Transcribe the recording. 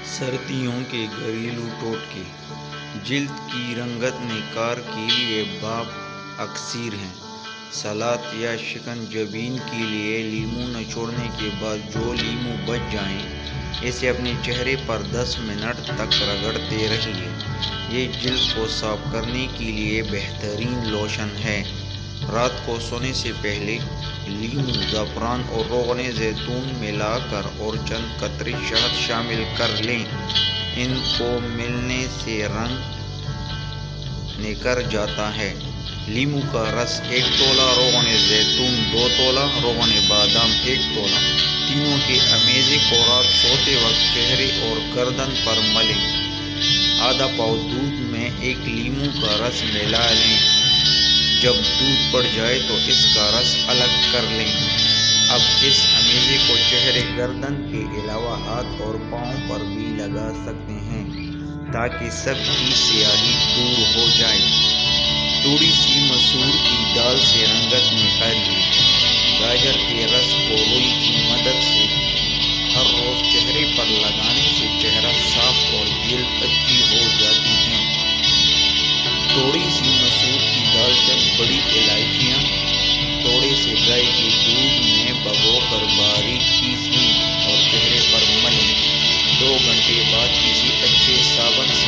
سردیوں کے گھریلو ٹوٹکے۔ جلد کی رنگت نکار کے لیے باب اکثیر ہیں۔ سلاد یا شکنجبین کے لیے لیموں نچوڑنے کے بعد جو لیموں بچ جائیں اسے اپنے چہرے پر 10 منٹ تک رگڑتے رہیے۔ یہ جلد کو صاف کرنے کے لیے بہترین لوشن ہے۔ رات کو سونے سے پہلے لیموں، زعفران اور روغن زیتون ملا کر اور چند قطرے شہد شامل کر لیں۔ ان کو ملنے سے رنگ نکھر جاتا ہے۔ لیموں کا رس 1 تولہ، روغن زیتون 2 تولہ، روغن بادام 1 تولہ، تینوں کے امیزے کو رات سوتے وقت چہرے اور گردن پر ملیں۔ آدھا پاؤ دودھ میں 1 لیموں کا رس ملا لیں۔ جب دودھ بڑھ جائے تو اس کا رس الگ کر لیں۔ اب اس امیزے کو چہرے، گردن کے علاوہ ہاتھ اور پاؤں پر بھی لگا سکتے ہیں تاکہ سب کی سیاہی دور ہو جائے۔ تھوڑی سی مسور کی دال سے رنگت نکاریے۔ گاجر کے رس کو روئی کی مدد سے ہر روز چہرے پر لگانے سے چہرہ صاف اور جلد اچھی ہو جاتی ہے۔ تھوڑی سی مسور کی دال، چند بڑی الائچیاں، تھوڑے سے گائے کے دودھ میں بھگو کر باریک پیس لیں اور چہرے پر ملیں۔ 2 گھنٹے بعد کسی اچھے صابن سے